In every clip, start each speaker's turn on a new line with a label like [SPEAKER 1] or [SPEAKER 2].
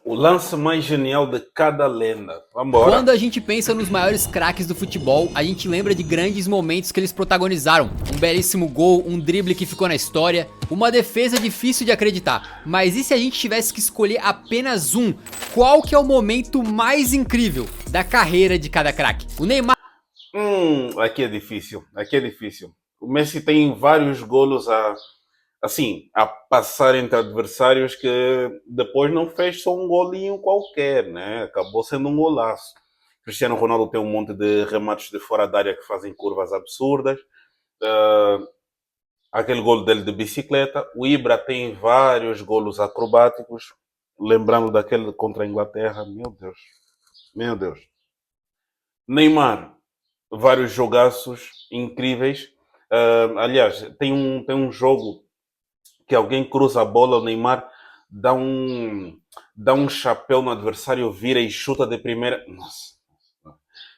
[SPEAKER 1] O lance mais genial de cada lenda. Vambora.
[SPEAKER 2] Quando a gente pensa nos maiores craques do futebol, a gente lembra de grandes momentos que eles protagonizaram. Um belíssimo gol, um drible que ficou na história, uma defesa difícil de acreditar. Mas e se a gente tivesse que escolher apenas um? Qual que é o momento mais incrível da carreira de cada craque? O Neymar...
[SPEAKER 1] Aqui é difícil. Aqui é difícil. O Messi tem vários golos a passar entre adversários que depois não fez só um golinho qualquer, né? Acabou sendo um golaço. Cristiano Ronaldo tem um monte de remates de fora da área que fazem curvas absurdas. Aquele golo dele de bicicleta. O Ibra tem vários golos acrobáticos. Lembrando daquele contra a Inglaterra. Meu Deus. Meu Deus. Neymar. Vários jogaços incríveis. Aliás, tem um jogo que alguém cruza a bola, o Neymar dá um chapéu no adversário, vira e chuta de primeira. Nossa.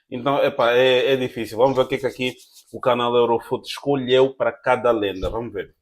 [SPEAKER 1] Então, é difícil. Vamos ver o que aqui o canal Eurofoot escolheu para cada lenda. Vamos ver.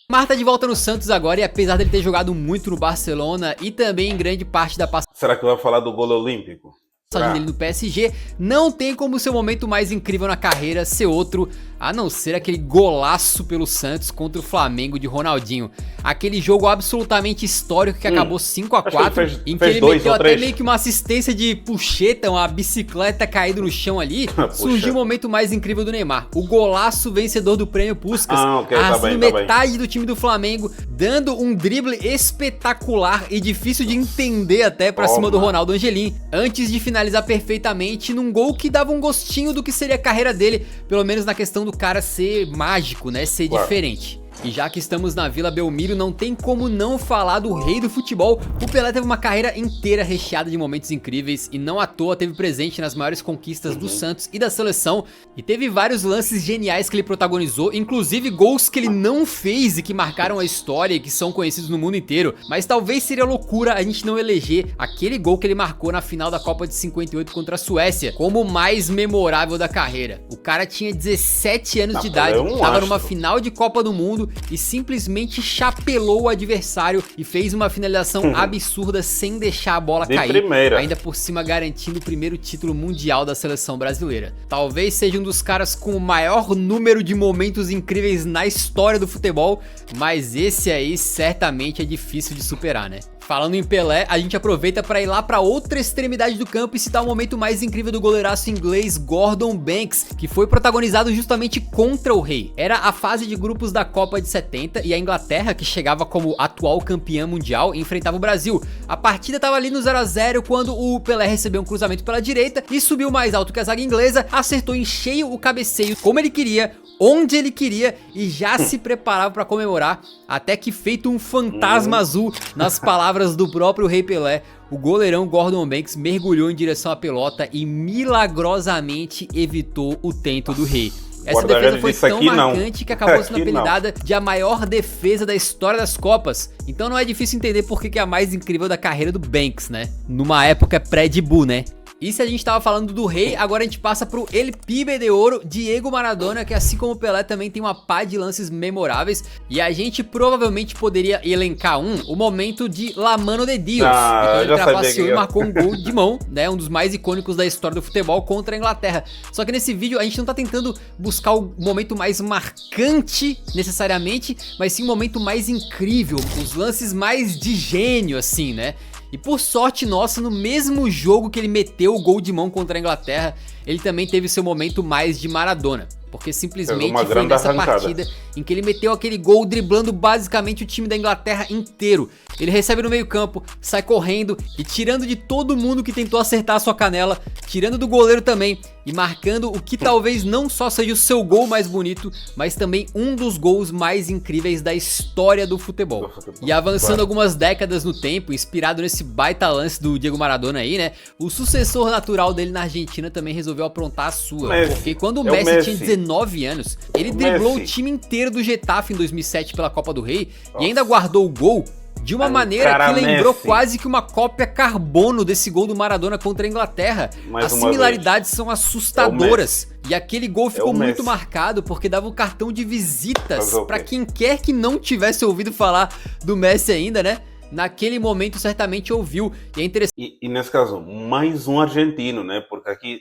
[SPEAKER 2] Neymar tá de volta no Santos agora e apesar dele ter jogado muito no Barcelona e também em grande parte da passagem...
[SPEAKER 1] Será que vai falar do gol olímpico?
[SPEAKER 2] dele no PSG, não tem como seu momento mais incrível na carreira ser outro, a não ser aquele golaço pelo Santos contra o Flamengo de Ronaldinho. Aquele jogo absolutamente histórico que acabou 5-4, em que ele meteu até meio que uma assistência de puxeta, uma bicicleta caída no chão ali. Surgiu o momento mais incrível do Neymar, o golaço vencedor do prêmio Puskás, arrasando metade do time do Flamengo, dando um drible espetacular e difícil de entender até pra cima do Ronaldo Angelim, antes de finalizar perfeitamente num gol que dava um gostinho do que seria a carreira dele, pelo menos na questão do cara ser mágico, né, ser diferente. E já que estamos na Vila Belmiro, não tem como não falar do rei do futebol. O Pelé teve uma carreira inteira recheada de momentos incríveis e não à toa teve presente nas maiores conquistas do Santos e da seleção. E teve vários lances geniais que ele protagonizou, inclusive gols que ele não fez e que marcaram a história e que são conhecidos no mundo inteiro. Mas talvez seria loucura a gente não eleger aquele gol que ele marcou na final da Copa de 58 contra a Suécia como o mais memorável da carreira. O cara tinha 17 anos de idade, tava numa final de Copa do Mundo e simplesmente chapelou o adversário e fez uma finalização absurda sem deixar a bola cair, ainda por cima garantindo o primeiro título mundial da seleção brasileira. Talvez seja um dos caras com o maior número de momentos incríveis na história do futebol, mas esse aí certamente é difícil de superar, né? Falando em Pelé, a gente aproveita para ir lá para outra extremidade do campo e citar o momento mais incrível do goleiraço inglês Gordon Banks, que foi protagonizado justamente contra o rei. Era a fase de grupos da Copa de 70 e a Inglaterra, que chegava como atual campeã mundial, enfrentava o Brasil. A partida estava ali no 0 a 0 quando o Pelé recebeu um cruzamento pela direita e subiu mais alto que a zaga inglesa, acertou em cheio o cabeceio como ele queria, onde ele queria e já se preparava para comemorar, até que feito um fantasma azul, nas palavras do próprio Rei Pelé, o goleirão Gordon Banks mergulhou em direção à pelota e milagrosamente evitou o tento do rei. Essa defesa foi tão marcante que acabou sendo apelidada de a maior defesa da história das Copas. Então não é difícil entender por que é a mais incrível da carreira do Banks, né? Numa época pré-Dibu, né? E se a gente tava falando do rei, agora a gente passa pro El Pibe de Ouro, Diego Maradona, que assim como o Pelé também tem uma pá de lances memoráveis. E a gente provavelmente poderia elencar o momento de La Mano de Dios. Então ele trapaceou e marcou um gol de mão, né, um dos mais icônicos da história do futebol contra a Inglaterra. Só que nesse vídeo a gente não tá tentando buscar o momento mais marcante necessariamente, mas sim o momento mais incrível, os lances mais de gênio assim, né? E por sorte nossa, no mesmo jogo que ele meteu o gol de mão contra a Inglaterra, ele também teve seu momento mais de Maradona. Porque simplesmente foi nessa partida em que ele meteu aquele gol driblando basicamente o time da Inglaterra inteiro. Ele recebe no meio campo, sai correndo e tirando de todo mundo que tentou acertar a sua canela, tirando do goleiro também e marcando o que talvez não só seja o seu gol mais bonito, mas também um dos gols mais incríveis da história do futebol. E avançando algumas décadas no tempo, inspirado nesse baita lance do Diego Maradona aí, né? O sucessor natural dele na Argentina também resolveu aprontar a sua. Porque quando o Messi tinha 19 anos, ele driblou o time inteiro do Getafe em 2007 pela Copa do Rei e ainda guardou o gol de uma maneira que lembrou quase que uma cópia carbono desse gol do Maradona contra a Inglaterra. As similaridades são assustadoras. E aquele gol ficou muito marcado porque dava um cartão de visitas pra quem quer que não tivesse ouvido falar do Messi ainda, né? naquele momento certamente ouviu. E é interessante.
[SPEAKER 1] E nesse caso, mais um argentino, né? Porque aqui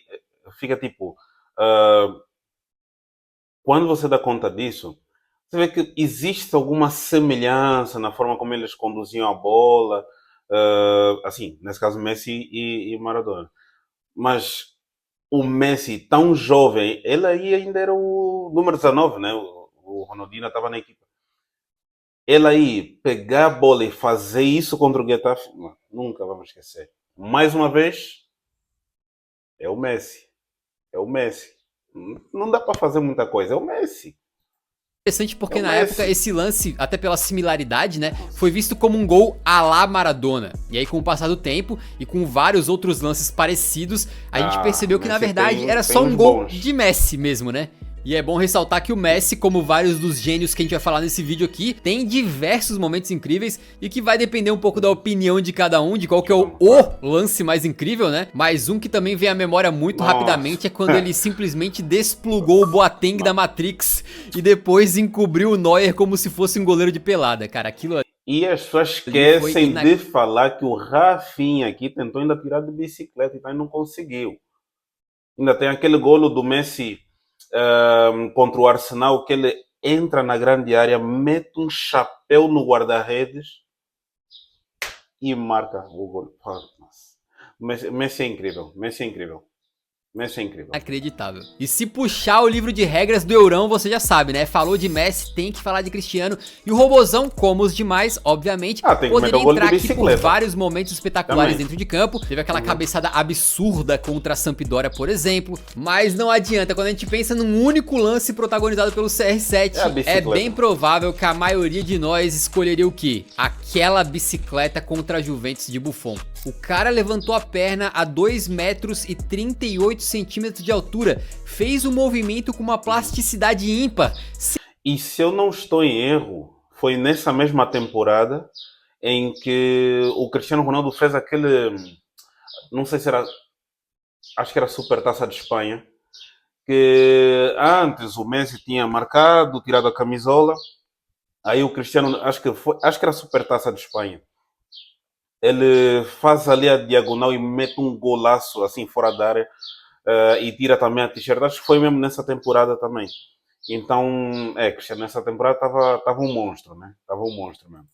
[SPEAKER 1] fica tipo. ah, quando você dá conta disso, você vê que existe alguma semelhança na forma como eles conduziam a bola. Assim, nesse caso, Messi e Maradona. Mas o Messi, tão jovem, ele aí ainda era o número 19, né? O Ronaldinho estava na equipa. Ele aí pegar a bola e fazer isso contra o Getafe, nunca vamos esquecer. Mais uma vez, é o Messi. É o Messi. Não dá para fazer muita coisa, é o Messi.
[SPEAKER 2] Interessante
[SPEAKER 1] É
[SPEAKER 2] porque
[SPEAKER 1] o
[SPEAKER 2] na época
[SPEAKER 1] Messi.
[SPEAKER 2] esse lance, até pela similaridade, né, foi visto como um gol à la Maradona. E aí com o passar do tempo e com vários outros lances parecidos, a gente percebeu que na
[SPEAKER 1] Messi
[SPEAKER 2] verdade era
[SPEAKER 1] tem
[SPEAKER 2] só
[SPEAKER 1] uns
[SPEAKER 2] um gol
[SPEAKER 1] bons.
[SPEAKER 2] de Messi mesmo, né? E é bom ressaltar que o Messi, como vários dos gênios que a gente vai falar nesse vídeo aqui, tem diversos momentos incríveis e que vai depender um pouco da opinião de cada um, de qual que é o lance mais incrível, né? Mas um que também vem à memória muito
[SPEAKER 1] Nossa.
[SPEAKER 2] rapidamente é quando ele simplesmente desplugou o Boateng da Matrix e depois encobriu o Neuer como se fosse um goleiro de pelada, cara. Aquilo ali
[SPEAKER 1] E as pessoas
[SPEAKER 2] foi
[SPEAKER 1] esquecem de falar que o Rafinha aqui tentou ainda tirar de bicicleta e não conseguiu. Ainda tem aquele golo do Messi contra o Arsenal que ele entra na grande área, mete um chapéu no guarda-redes e marca o gol. Messi é incrível, Messi é incrível. Messi é incrível.
[SPEAKER 2] inacreditável. E se puxar o livro de regras do Eurão, você já sabe, né? Falou de Messi, tem que falar de Cristiano. E o Robozão, como os demais, obviamente,
[SPEAKER 1] tem que meter
[SPEAKER 2] poderia
[SPEAKER 1] o gol de
[SPEAKER 2] entrar aqui por
[SPEAKER 1] bicicleta.
[SPEAKER 2] vários momentos espetaculares
[SPEAKER 1] Também.
[SPEAKER 2] dentro de campo. Teve aquela cabeçada absurda contra a Sampdoria, por exemplo. Mas não adianta, quando a gente pensa num único lance protagonizado pelo CR7,
[SPEAKER 1] É a
[SPEAKER 2] é
[SPEAKER 1] bicicleta.
[SPEAKER 2] bem provável que a maioria de nós escolheria o quê? Aquela bicicleta contra a Juventus de Buffon. O cara levantou a perna a 2 metros e 38 centímetros de altura, fez um movimento com uma plasticidade ímpar.
[SPEAKER 1] E se eu não estou em erro, foi nessa mesma temporada em que o Cristiano Ronaldo fez aquele, não sei se era, acho que era a Supertaça de Espanha, que antes o Messi tinha marcado, tirado a camisola, aí o Cristiano, acho que era a Supertaça de Espanha. Ele faz ali a diagonal e mete um golaço assim fora da área e tira também a t-shirt. Acho que foi mesmo nessa temporada também. Então, Cristiano, nessa temporada tava um monstro, né? Tava um monstro mesmo.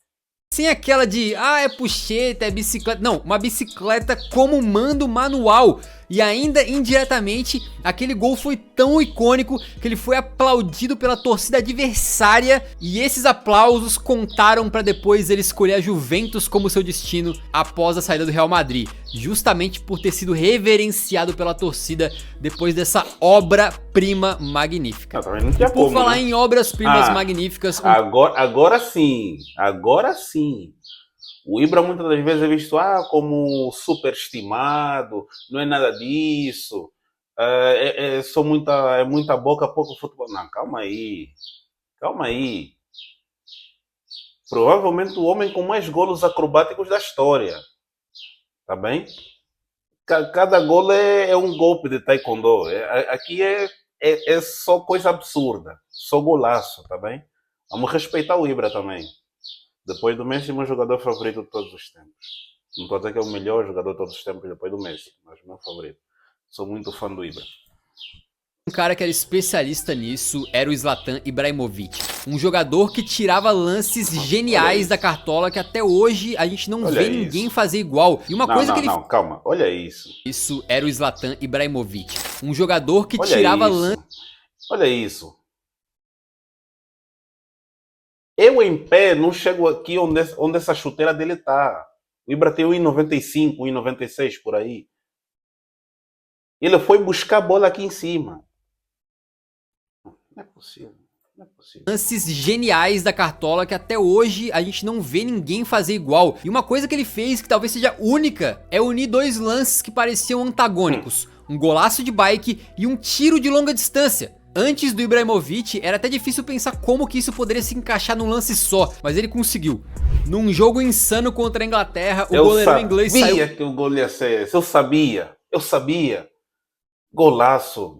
[SPEAKER 2] Sem aquela de, é puxeta, é bicicleta. Não, uma bicicleta como mando manual. E ainda indiretamente, aquele gol foi tão icônico que ele foi aplaudido pela torcida adversária. E esses aplausos contaram para depois ele escolher a Juventus como seu destino após a saída do Real Madrid. Justamente por ter sido reverenciado pela torcida depois dessa obra-prima magnífica.
[SPEAKER 1] Também não tinha
[SPEAKER 2] Por
[SPEAKER 1] como,
[SPEAKER 2] falar
[SPEAKER 1] né?
[SPEAKER 2] em obras-primas magníficas,
[SPEAKER 1] Agora sim. Agora sim. O Ibra muitas das vezes é visto como superestimado, não é nada disso, é muita boca, pouco futebol. Não, calma aí. Calma aí. Provavelmente o homem com mais golos acrobáticos da história. Tá bem? Cada gol é um golpe de taekwondo. Aqui é só coisa absurda. Só golaço, tá bem? Vamos respeitar o Ibra também. Depois do Messi, meu jogador favorito de todos os tempos. Não estou a dizer que é o melhor jogador de todos os tempos depois do Messi, mas meu favorito. Sou muito fã do Ibra.
[SPEAKER 2] Um cara que era especialista nisso era o Zlatan Ibrahimovic. Um jogador que tirava lances geniais da cartola que até hoje a gente não vê ninguém fazer igual. E uma coisa que ele...
[SPEAKER 1] Não, calma. Olha isso.
[SPEAKER 2] Isso era o Zlatan Ibrahimovic. Um jogador que tirava lances...
[SPEAKER 1] Olha isso. Eu em pé não chego aqui onde essa chuteira dele tá. O Ibra tem 1,95, 1,96 por aí. Ele foi buscar a bola aqui em cima. Não é possível. Não é possível.
[SPEAKER 2] Lances geniais da cartola que até hoje a gente não vê ninguém fazer igual. E uma coisa que ele fez que talvez seja única é unir dois lances que pareciam antagônicos. Um golaço de bike e um tiro de longa distância. Antes do Ibrahimovic, era até difícil pensar como que isso poderia se encaixar num lance só, mas ele conseguiu. Num jogo insano contra a Inglaterra, o goleirão inglês saiu...
[SPEAKER 1] Eu sabia que o gol ia ser esse, eu sabia. Golaço.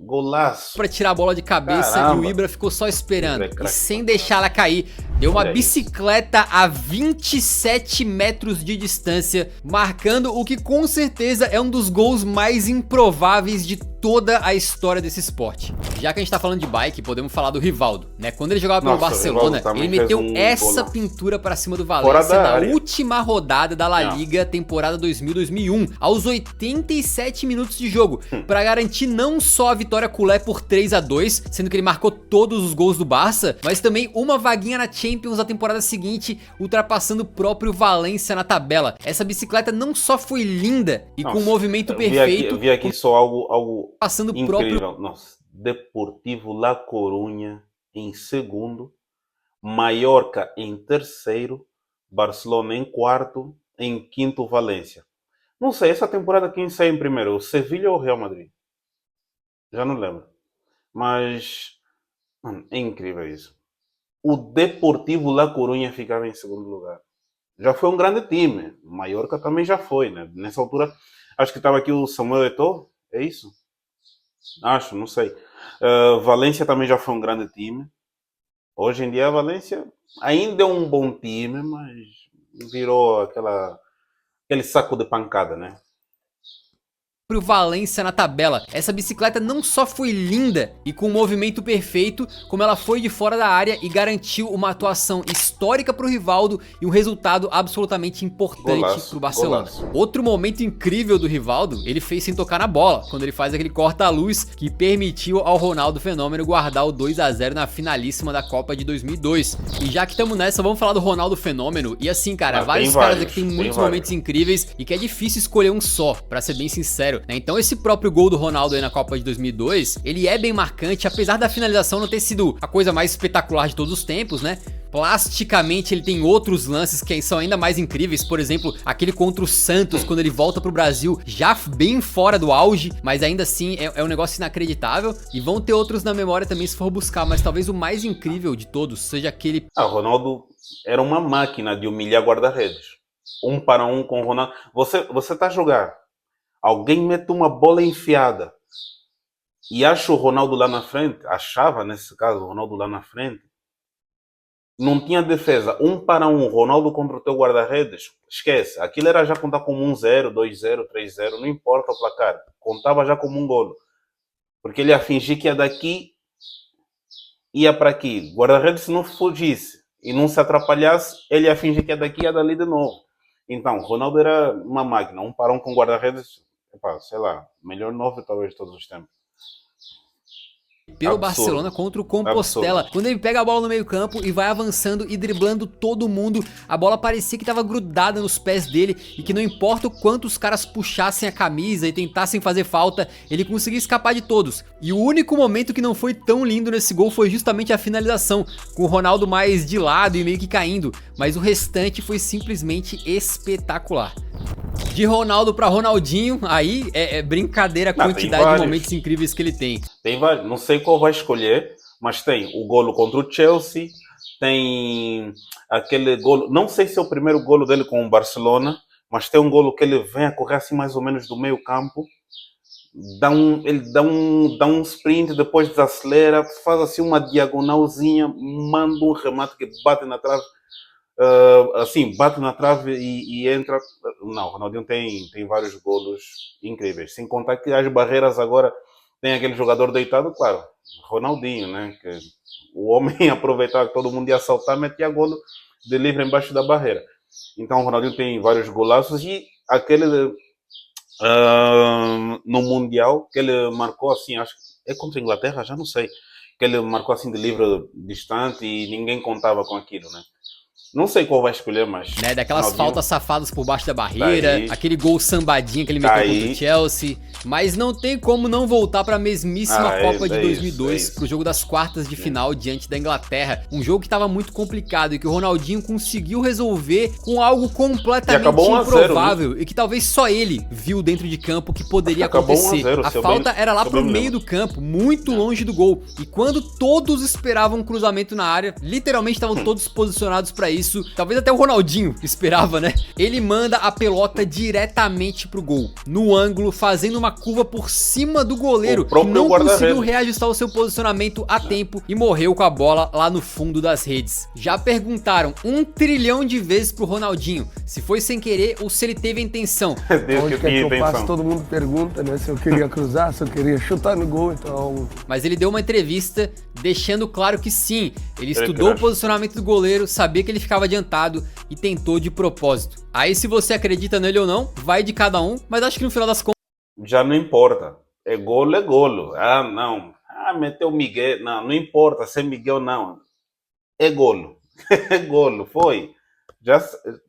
[SPEAKER 2] Pra tirar a bola de cabeça. Caramba. E o Ibra ficou só esperando. E sem deixar ela cair, Deu uma
[SPEAKER 1] Olha aí.
[SPEAKER 2] bicicleta a 27 metros de distância, marcando o que com certeza é um dos gols mais improváveis de toda a história desse esporte. Já que a gente tá falando de bike, podemos falar do Rivaldo, né? Quando ele jogava pelo
[SPEAKER 1] Nossa, o
[SPEAKER 2] Barcelona,
[SPEAKER 1] Rivaldo também
[SPEAKER 2] ele meteu
[SPEAKER 1] fez um
[SPEAKER 2] essa
[SPEAKER 1] golaço.
[SPEAKER 2] pintura pra cima do
[SPEAKER 1] Fora
[SPEAKER 2] Valência
[SPEAKER 1] da
[SPEAKER 2] na
[SPEAKER 1] área.
[SPEAKER 2] última rodada da La
[SPEAKER 1] Não.
[SPEAKER 2] Liga, temporada 2000-2001, aos 87 minutos de jogo, pra garantir não só a vitória culé por 3-2, sendo que ele marcou todos os gols do Barça, mas também uma vaguinha na Champions da temporada seguinte, ultrapassando o próprio Valência na tabela. Essa bicicleta não só foi linda e com
[SPEAKER 1] Nossa,
[SPEAKER 2] um movimento
[SPEAKER 1] eu vi
[SPEAKER 2] perfeito,
[SPEAKER 1] vi aqui só algo
[SPEAKER 2] passando o
[SPEAKER 1] incrível.
[SPEAKER 2] próprio
[SPEAKER 1] Nossa, Deportivo La Coruña em segundo, Mallorca em terceiro, Barcelona em quarto, em quinto Valência. Não sei, essa temporada quem saiu em primeiro, o Sevilha ou o Real Madrid? Já não lembro. Mas, mano, é incrível isso. O Deportivo La Coruña ficava em segundo lugar. Já foi um grande time. O Mallorca também já foi, né? Nessa altura, acho que estava aqui o Samuel Eto'o, é isso? Acho, não sei. Valência também já foi um grande time. Hoje em dia a Valência ainda é um bom time, mas virou aquele saco de pancada, né?
[SPEAKER 2] Valência na tabela. Essa bicicleta não só foi linda e com um movimento perfeito, como ela foi de fora da área e garantiu uma atuação histórica pro Rivaldo e um resultado absolutamente importante
[SPEAKER 1] Golaço,
[SPEAKER 2] pro Barcelona.
[SPEAKER 1] golaço.
[SPEAKER 2] Outro momento incrível do Rivaldo, ele fez sem tocar na bola, quando ele faz aquele corta-luz que permitiu ao Ronaldo Fenômeno guardar o 2-0 na finalíssima da Copa de 2002. E já que estamos nessa, vamos falar do Ronaldo Fenômeno. E assim, cara, vários caras aqui tem muitos momentos incríveis e que é difícil escolher um só, pra ser bem sincero, né? Então esse próprio gol do Ronaldo aí na Copa de 2002, ele é bem marcante, apesar da finalização não ter sido a coisa mais espetacular de todos os tempos, né? Plasticamente ele tem outros lances que são ainda mais incríveis, por exemplo, aquele contra o Santos, quando ele volta pro Brasil, já bem fora do auge, mas ainda assim é um negócio inacreditável, e vão ter outros na memória também se for buscar, mas talvez o mais incrível de todos seja aquele...
[SPEAKER 1] O Ronaldo era uma máquina de humilhar guarda-redes. 1 para 1 com o Ronaldo. Você tá a jogar, alguém mete uma bola enfiada e acha o Ronaldo lá na frente, achava nesse caso o Ronaldo lá na frente, não tinha defesa, 1 para 1, Ronaldo contra o teu guarda-redes, esquece, aquilo era já contar como 1-0, 2-0, 3-0, não importa o placar, contava já como um golo, porque ele ia fingir que ia daqui, ia para aqui, guarda-redes se não fugisse e não se atrapalhasse, ele ia fingir que ia daqui e ia dali de novo. Então, Ronaldo era uma máquina, 1 para 1 com guarda-redes, sei lá, melhor 9 talvez de todos os tempos.
[SPEAKER 2] Pelo
[SPEAKER 1] Absurdo.
[SPEAKER 2] Barcelona contra o Compostela,
[SPEAKER 1] Absurdo.
[SPEAKER 2] quando ele pega a bola no meio campo e vai avançando e driblando todo mundo, a bola parecia que estava grudada nos pés dele e que não importa o quanto os caras puxassem a camisa e tentassem fazer falta, ele conseguia escapar de todos. E o único momento que não foi tão lindo nesse gol foi justamente a finalização, com o Ronaldo mais de lado e meio que caindo, mas o restante foi simplesmente espetacular. De Ronaldo pra Ronaldinho, aí é brincadeira a
[SPEAKER 1] Não, tem
[SPEAKER 2] quantidade de
[SPEAKER 1] vários.
[SPEAKER 2] momentos incríveis que ele tem.
[SPEAKER 1] Tem vários, não sei qual vai escolher, mas tem o golo contra o Chelsea, tem aquele golo, não sei se é o primeiro golo dele com o Barcelona, mas tem um golo que ele vem a correr assim mais ou menos do meio campo, ele dá um sprint, depois desacelera, faz assim uma diagonalzinha, manda um remate que bate na trave, assim, bate na trave e entra. Não, o Ronaldinho tem vários golos incríveis, sem contar que as barreiras agora tem aquele jogador deitado, claro, Ronaldinho, né? Que o homem aproveitava que todo mundo ia saltar, metia golo de livre embaixo da barreira. Então o Ronaldinho tem vários golaços e aquele no Mundial que ele marcou assim, acho que é contra a Inglaterra, já não sei, que ele marcou assim de livre distante e ninguém contava com aquilo, né? Não sei qual vai escolher, mas...
[SPEAKER 2] Né, daquelas
[SPEAKER 1] Ronaldinho
[SPEAKER 2] faltas safadas por baixo da barreira,
[SPEAKER 1] Tá aí.
[SPEAKER 2] aquele gol sambadinho que ele meteu
[SPEAKER 1] Tá
[SPEAKER 2] contra
[SPEAKER 1] aí.
[SPEAKER 2] o Chelsea. Mas não tem como não voltar pra mesmíssima Copa de
[SPEAKER 1] é
[SPEAKER 2] 2002,
[SPEAKER 1] isso.
[SPEAKER 2] pro jogo das quartas de final diante da Inglaterra. Um jogo que tava muito complicado e que o Ronaldinho conseguiu resolver com algo completamente
[SPEAKER 1] E acabou 1 a 0,
[SPEAKER 2] improvável. E que talvez só ele viu dentro de campo que poderia
[SPEAKER 1] Acabou 1 a
[SPEAKER 2] acontecer.
[SPEAKER 1] 0,
[SPEAKER 2] A
[SPEAKER 1] se eu
[SPEAKER 2] falta
[SPEAKER 1] bem-
[SPEAKER 2] era lá
[SPEAKER 1] se eu
[SPEAKER 2] pro
[SPEAKER 1] bem me
[SPEAKER 2] meio
[SPEAKER 1] lembro.
[SPEAKER 2] do campo, muito longe do gol. E quando todos esperavam um cruzamento na área, literalmente estavam todos posicionados pra isso. isso talvez até o Ronaldinho esperava, né? Ele manda a pelota diretamente pro gol, no ângulo, fazendo uma curva por cima do goleiro, que não conseguiu reajustar o seu posicionamento a tempo e morreu com a bola lá no fundo das redes. Já perguntaram 1 trilhão de vezes pro Ronaldinho se foi sem querer ou se ele teve a intenção.
[SPEAKER 3] Onde quer que eu passo, todo mundo pergunta, né, se eu queria cruzar, se eu queria chutar no gol, então...
[SPEAKER 2] Mas ele deu uma entrevista deixando claro que sim, ele estudou o posicionamento do goleiro, sabia que ele ficava adiantado e tentou de propósito. Aí se você acredita nele ou não, vai de cada um, mas acho que no final das contas...
[SPEAKER 1] Já não importa, é golo, é golo. Ah, não, meteu Miguel, não importa se é Miguel não, é golo, é golo, foi. Já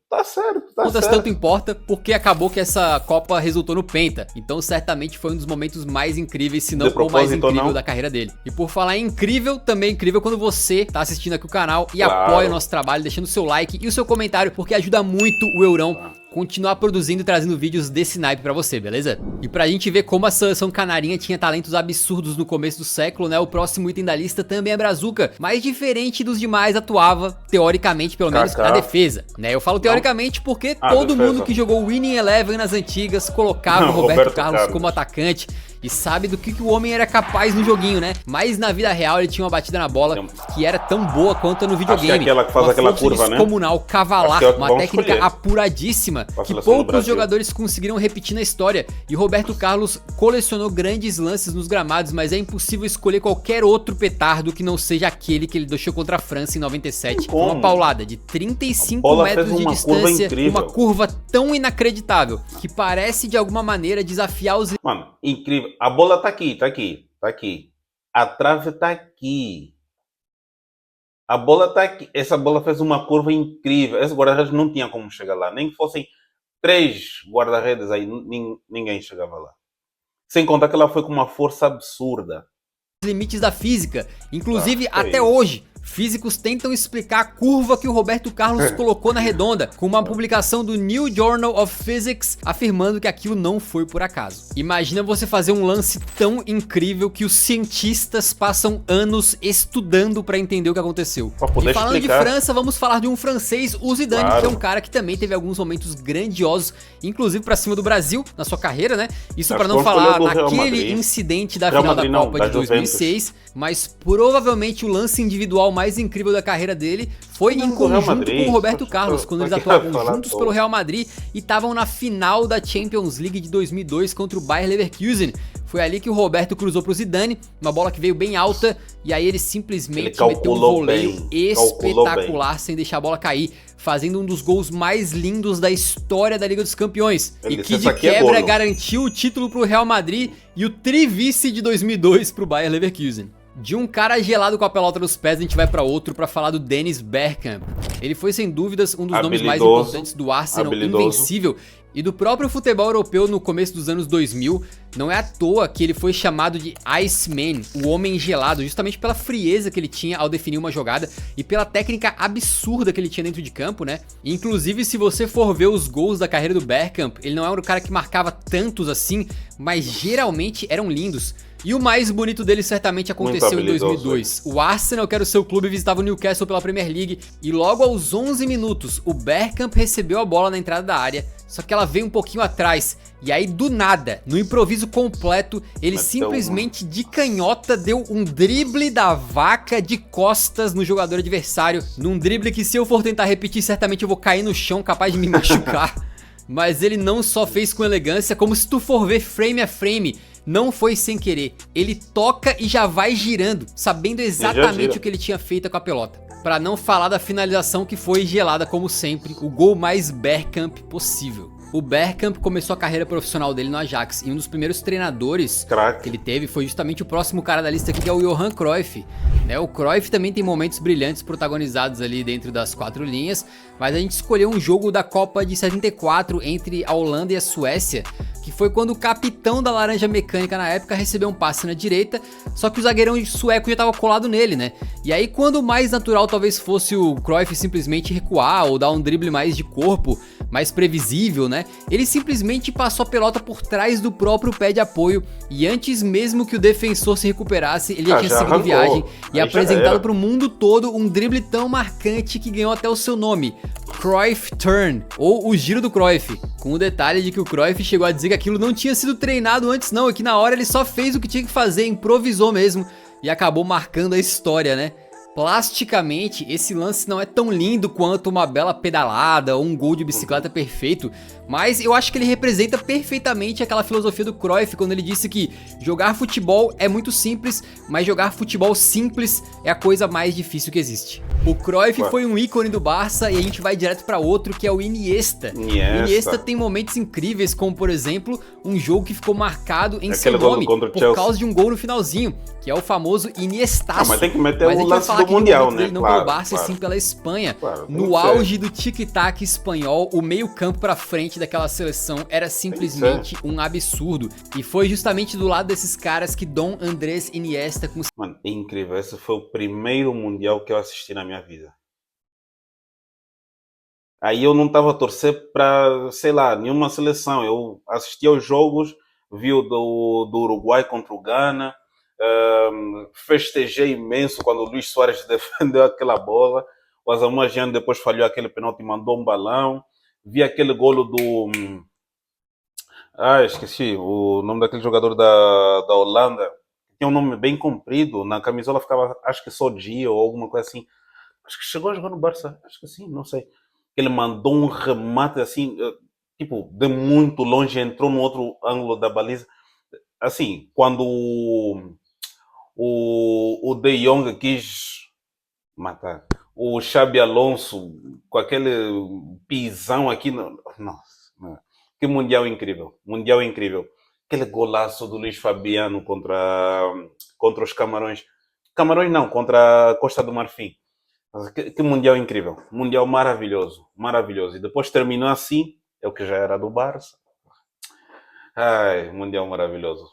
[SPEAKER 1] tá certo, tá certo.
[SPEAKER 2] Tanto importa porque acabou que essa Copa resultou no Penta. Então certamente foi um dos momentos mais incríveis, se não o mais incrível da carreira dele. E por falar em incrível, também é incrível quando você tá assistindo aqui o canal e apoia o nosso trabalho, deixando o seu like e o seu comentário, porque ajuda muito o Eurão continuar produzindo e trazendo vídeos desse naipe pra você, beleza? E pra gente ver como a seleção canarinha tinha talentos absurdos no começo do século, né? O próximo item da lista também é Brazuca, mas diferente dos demais, atuava, teoricamente, pelo menos, na defesa, né? Eu falo teoricamente porque todo mundo que jogou Winning Eleven nas antigas colocava o Roberto Carlos como atacante e sabe do que o homem era capaz no joguinho, né? Mas na vida real ele tinha uma batida na bola que era tão boa quanto no videogame.
[SPEAKER 1] Acho que é aquela que faz aquela curva, né?
[SPEAKER 2] Descomunal, cavalar, uma técnica apuradíssima que poucos jogadores conseguiram repetir na história. E Roberto Carlos colecionou grandes lances nos gramados, mas é impossível escolher qualquer outro petardo que não seja aquele que ele deixou contra a França em 97. Uma paulada de 35 metros de distância, uma curva tão inacreditável que parece de alguma maneira desafiar os...
[SPEAKER 1] Mano, incrível. A bola tá aqui, tá aqui, tá aqui. A trave tá aqui. A bola tá aqui. Essa bola fez uma curva incrível. Esse guarda-redes não tinha como chegar lá. Nem que fossem 3 guarda-redes aí, ninguém chegava lá. Sem contar que ela foi com uma força absurda.
[SPEAKER 2] Limites da física. Inclusive, até hoje, físicos tentam explicar a curva que o Roberto Carlos colocou na redonda, com uma publicação do New Journal of Physics afirmando que aquilo não foi por acaso. Imagina você fazer um lance tão incrível que os cientistas passam anos estudando para entender o que aconteceu. E falando de França, vamos falar de um francês, o Zidane, que é um cara que também teve alguns momentos grandiosos, inclusive para cima do Brasil na sua carreira, né? Isso para não falar naquele incidente da final da Copa de 2006, mas provavelmente o lance individual mais incrível da carreira dele foi em conjunto com o Roberto Carlos, quando eles atuavam juntos pelo Real Madrid e estavam na final da Champions League de 2002 contra o Bayer Leverkusen. Foi ali que o Roberto cruzou pro Zidane, uma bola que veio bem alta, e aí ele simplesmente meteu um voleio espetacular sem deixar a bola cair, fazendo um dos gols mais lindos da história da Liga dos Campeões. E que de quebra garantiu o título pro Real Madrid e o trivice de 2002 pro Bayer Leverkusen. De um cara gelado com a pelota nos pés, a gente vai pra outro pra falar do Dennis Bergkamp. Ele foi sem dúvidas um dos nomes mais importantes do Arsenal, invencível, e do próprio futebol europeu no começo dos anos 2000. Não é à toa que ele foi chamado de Iceman, o homem gelado, justamente pela frieza que ele tinha ao definir uma jogada e pela técnica absurda que ele tinha dentro de campo, né? Inclusive, se você for ver os gols da carreira do Bergkamp, ele não era um cara que marcava tantos assim, mas geralmente eram lindos. E o mais bonito dele certamente aconteceu em 2002. O Arsenal, que era o seu clube, visitava o Newcastle pela Premier League e logo aos 11 minutos o Bergkamp recebeu a bola na entrada da área, só que ela veio um pouquinho atrás. E aí do nada, no improviso completo, ele simplesmente de canhota deu um drible da vaca de costas no jogador adversário. Num drible que, se eu for tentar repetir, certamente eu vou cair no chão, capaz de me machucar. Mas ele não só fez com elegância, como se tu for ver frame a frame, não foi sem querer. Ele toca e já vai girando, sabendo exatamente o que ele tinha feito com a pelota. Pra não falar da finalização, que foi gelada como sempre, o gol mais Bergkamp possível. O Bergkamp começou a carreira profissional dele no Ajax e um dos primeiros treinadores que ele teve foi justamente o próximo cara da lista aqui, que é o Johan Cruyff, né? O Cruyff também tem momentos brilhantes protagonizados ali dentro das 4 linhas, mas a gente escolheu um jogo da Copa de 74 entre a Holanda e a Suécia, que foi quando o capitão da Laranja Mecânica na época recebeu um passe na direita, só que o zagueirão sueco já estava colado nele, né? E aí, quando o mais natural talvez fosse o Cruyff simplesmente recuar ou dar um drible mais de corpo, mais previsível, né? Ele simplesmente passou a pelota por trás do próprio pé de apoio e antes mesmo que o defensor se recuperasse, ele já tinha
[SPEAKER 1] já
[SPEAKER 2] seguido
[SPEAKER 1] arrancou.
[SPEAKER 2] viagem e
[SPEAKER 1] Aí já
[SPEAKER 2] apresentado
[SPEAKER 1] era.
[SPEAKER 2] para o mundo todo um drible tão marcante que ganhou até o seu nome, Cruyff Turn, ou o giro do Cruyff, com o detalhe de que o Cruyff chegou a dizer que aquilo não tinha sido treinado antes não, e que na hora ele só fez o que tinha que fazer, improvisou mesmo e acabou marcando a história, né? Plasticamente, esse lance não é tão lindo quanto uma bela pedalada ou um gol de bicicleta perfeito, mas eu acho que ele representa perfeitamente aquela filosofia do Cruyff quando ele disse que jogar futebol é muito simples, mas jogar futebol simples é a coisa mais difícil que existe. O Cruyff foi um ícone do Barça e a gente vai direto para outro que é o Iniesta. O Iniesta tem momentos incríveis, como por exemplo, um jogo que ficou marcado em seu nome por causa de um gol no finalzinho, que é o famoso Iniestaço.
[SPEAKER 1] Mas tem que meter o lance do Mundial, né?
[SPEAKER 2] Não pelo Barça, e sim pela Espanha. No auge do tic-tac espanhol, o meio-campo pra frente daquela seleção era simplesmente um absurdo. E foi justamente do lado desses caras que Dom Andrés Iniesta...
[SPEAKER 1] Mano, é incrível. Esse foi o primeiro Mundial que eu assisti na minha vida. Aí eu não estava a torcer para, sei lá, nenhuma seleção. Eu assisti aos jogos, vi o do Uruguai contra o Ghana, festejei imenso quando o Luís Soares defendeu aquela bola. O Asamoah Gyan depois falhou aquele pênalti e mandou um balão. Vi aquele golo do... esqueci o nome daquele jogador da Holanda. Tinha um nome bem comprido, na camisola ficava, acho que só Dia ou alguma coisa assim. Acho que chegou a jogar no Barça, acho que sim, não sei. Ele mandou um remate assim, tipo, de muito longe, entrou no outro ângulo da baliza. Assim, quando o De Jong quis matar o Xabi Alonso com aquele pisão aqui, nossa, que mundial incrível, mundial incrível. Aquele golaço do Luís Fabiano contra os Camarões. Camarões não, contra a Costa do Marfim. Que mundial incrível, mundial maravilhoso, maravilhoso. E depois terminou assim, é o que já era do Barça. Ai, mundial maravilhoso,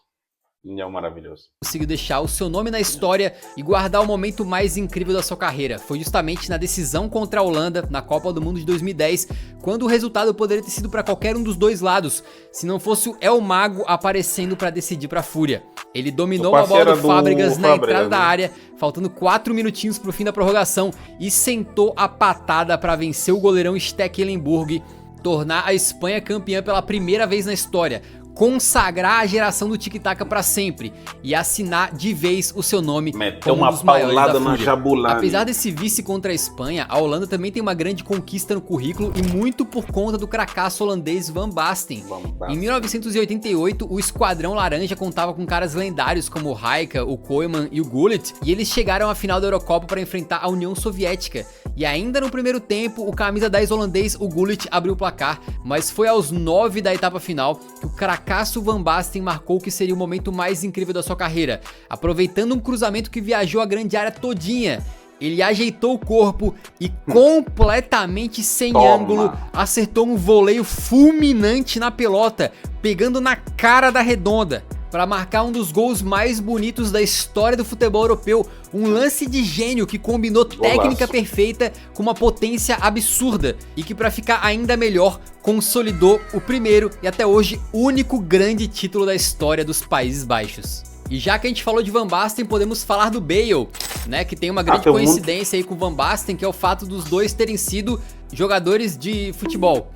[SPEAKER 1] mundial maravilhoso.
[SPEAKER 2] Conseguiu deixar o seu nome na história e guardar o momento mais incrível da sua carreira. Foi justamente na decisão contra a Holanda, na Copa do Mundo de 2010, quando o resultado poderia ter sido para qualquer um dos dois lados, se não fosse o El Mago aparecendo para decidir para a Fúria. Ele dominou uma bola do Fábregas na entrada da área, faltando 4 minutinhos pro fim da prorrogação, e sentou a patada para vencer o goleirão Stekelenburg, tornar a Espanha campeã pela primeira vez na história, consagrar a geração do tic-tac para sempre e assinar de vez o seu nome como um dos maiores da Fúria. Apesar desse vice contra a Espanha, a Holanda também tem uma grande conquista no currículo e muito por conta do cracaço holandês Van Basten. Em 1988, o Esquadrão Laranja contava com caras lendários como o Rijka, o Koeman e o Gullit, e eles chegaram à final da Eurocopa para enfrentar a União Soviética. E ainda no primeiro tempo, o camisa 10 holandês, o Gullit, abriu o placar, mas foi aos 9 da etapa final que o cracaço Van Basten marcou o que seria o momento mais incrível da sua carreira, aproveitando um cruzamento que viajou a grande área todinha. Ele ajeitou o corpo e completamente sem ângulo acertou um voleio fulminante na pelota, pegando na cara da redonda, para marcar um dos gols mais bonitos da história do futebol europeu, um lance de gênio que combinou técnica perfeita com uma potência absurda e que, para ficar ainda melhor, consolidou o primeiro e até hoje único grande título da história dos Países Baixos. E já que a gente falou de Van Basten, podemos falar do Bale, né, que tem uma grande coincidência aí com o Van Basten, que é o fato dos dois terem sido jogadores de futebol.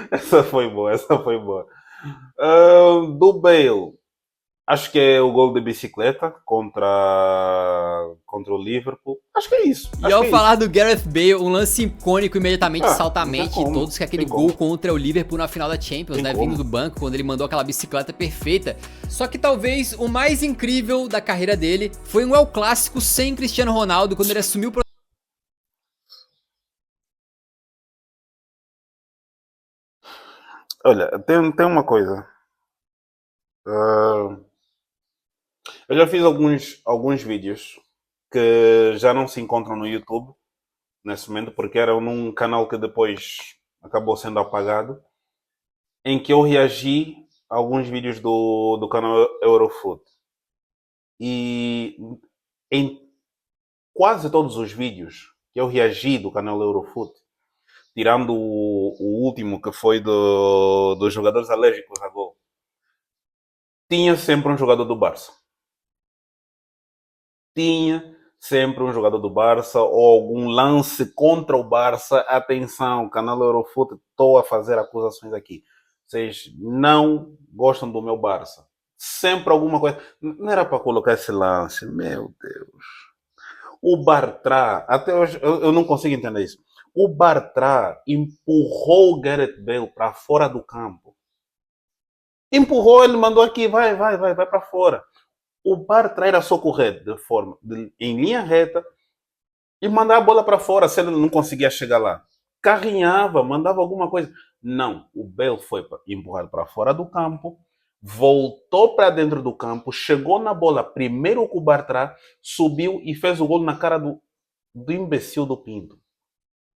[SPEAKER 1] Essa foi boa, essa foi boa. Do Bale, acho que é o gol de bicicleta contra o Liverpool. Acho que é isso.
[SPEAKER 2] E ao falar do Gareth Bale, um lance icônico imediatamente salta à mente de todos, que é aquele gol contra o Liverpool na final da Champions, né? Vindo do banco, quando ele mandou aquela bicicleta perfeita. Só que talvez o mais incrível da carreira dele foi um El Clássico sem Cristiano Ronaldo, quando ele assumiu o...
[SPEAKER 1] Olha, tem uma coisa. Eu já fiz alguns vídeos que já não se encontram no YouTube nesse momento, porque eram num canal que depois acabou sendo apagado, em que eu reagi a alguns vídeos do canal Eurofoot. E em quase todos os vídeos que eu reagi do canal Eurofoot, tirando o último que foi dos jogadores alérgicos a gol, tinha sempre um jogador do Barça. Tinha sempre um jogador do Barça ou algum lance contra o Barça. Atenção, canal Eurofoot, estou a fazer acusações aqui. Vocês não gostam do meu Barça. Sempre alguma coisa. Não era para colocar esse lance, meu Deus. O Bartra, até hoje eu não consigo entender isso. O Bartra empurrou o Gareth Bale para fora do campo. Empurrou, ele mandou aqui, vai para fora. O Bartra era só correr em linha reta e mandar a bola para fora se ele não conseguia chegar lá. Carrinhava, mandava alguma coisa. Não, o Bale foi empurrado para fora do campo, voltou para dentro do campo, chegou na bola primeiro que o Bartra, subiu e fez o gol na cara do imbecil do Pinto.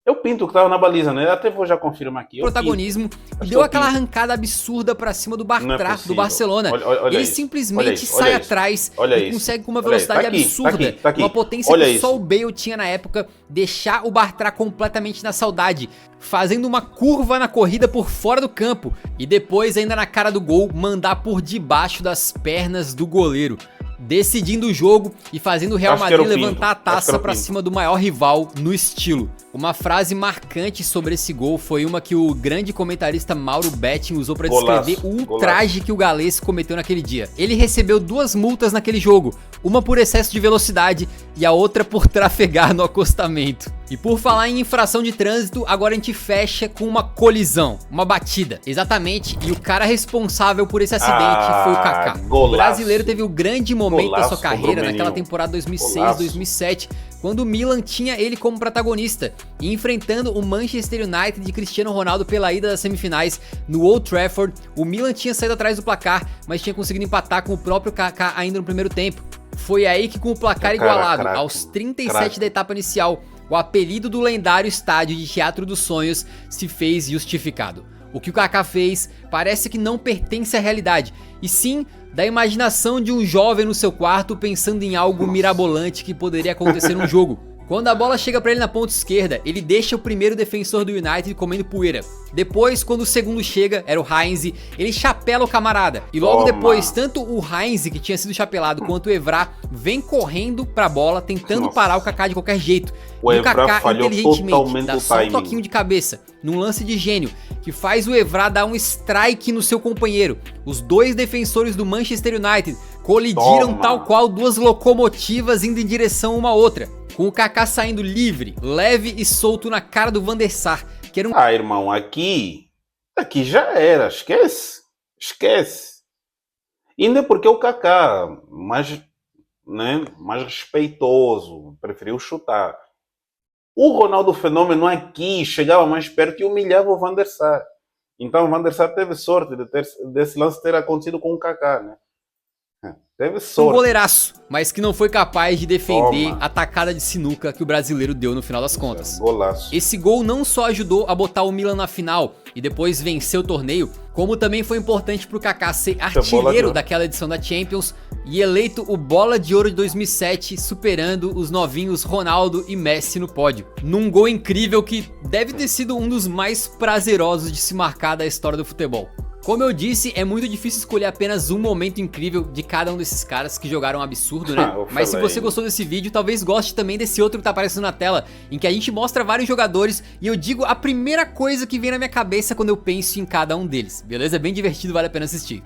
[SPEAKER 1] É o Pinto que estava na baliza, né? Até vou já confirmar aqui.
[SPEAKER 2] Protagonismo e deu aquela arrancada absurda pra cima do Bartra, do Barcelona.
[SPEAKER 1] Olha
[SPEAKER 2] ele
[SPEAKER 1] isso,
[SPEAKER 2] simplesmente sai atrás e consegue com uma velocidade absurda, uma potência que só o Bale tinha na época, deixar o Bartra completamente na saudade, fazendo uma curva na corrida por fora do campo e depois ainda na cara do gol mandar por debaixo das pernas do goleiro, decidindo o jogo e fazendo o Real Madrid levantar a taça pra cima do maior rival no estilo. Uma frase marcante sobre esse gol foi uma que o grande comentarista Mauro Betting usou pra descrever o ultraje que o galês cometeu naquele dia. Ele recebeu 2 multas naquele jogo, uma por excesso de velocidade e a outra por trafegar no acostamento. E por falar em infração de trânsito, agora a gente fecha com uma colisão, uma batida. Exatamente, e o cara responsável por esse acidente foi o Kaká. O brasileiro teve o grande momento da sua carreira naquela temporada 2006-2007, quando o Milan tinha ele como protagonista, e enfrentando o Manchester United de Cristiano Ronaldo pela ida das semifinais no Old Trafford. O Milan tinha saído atrás do placar, mas tinha conseguido empatar com o próprio Kaká ainda no primeiro tempo. Foi aí que, com o placar igualado aos 37 da etapa inicial, o apelido do lendário estádio de Teatro dos Sonhos se fez justificado. O que o Kaká fez parece que não pertence à realidade, e sim da imaginação de um jovem no seu quarto pensando em algo mirabolante que poderia acontecer num jogo. Quando a bola chega pra ele na ponta esquerda, ele deixa o primeiro defensor do United comendo poeira. Depois, quando o segundo chega, era o Heinz, ele chapela o camarada. E logo depois, tanto o Heinz, que tinha sido chapelado, quanto o Evra vem correndo pra bola, tentando parar o Kaká de qualquer jeito. E o Kaká, inteligentemente, dá só um toquinho de cabeça, num lance de gênio, que faz o Evra dar um strike no seu companheiro. Os 2 defensores do Manchester United colidiram tal qual 2 locomotivas indo em direção uma à outra, com o Kaká saindo livre, leve e solto na cara do Van der Sar, que era um...
[SPEAKER 1] Ah, irmão, aqui já era, esquece. Ainda porque o Kaká, mais respeitoso, preferiu chutar. O Ronaldo Fenômeno aqui chegava mais perto e humilhava o Van der Sar. Então o Van der Sar teve sorte desse lance ter acontecido com o Kaká, né? Teve sorte.
[SPEAKER 2] Um goleiraço, mas que não foi capaz de defender a tacada de sinuca que o brasileiro deu no final das contas.
[SPEAKER 1] Golaço.
[SPEAKER 2] Esse gol não só ajudou a botar o Milan na final e depois vencer o torneio, como também foi importante pro Kaká ser artilheiro daquela edição da Champions e eleito o Bola de Ouro de 2007, superando os novinhos Ronaldo e Messi no pódio. Num gol incrível que deve ter sido um dos mais prazerosos de se marcar da história do futebol. Como eu disse, é muito difícil escolher apenas um momento incrível de cada um desses caras que jogaram um absurdo, né? Mas se você gostou desse vídeo, talvez goste também desse outro que tá aparecendo na tela, em que a gente mostra vários jogadores e eu digo a primeira coisa que vem na minha cabeça quando eu penso em cada um deles, beleza? É bem divertido, vale a pena assistir.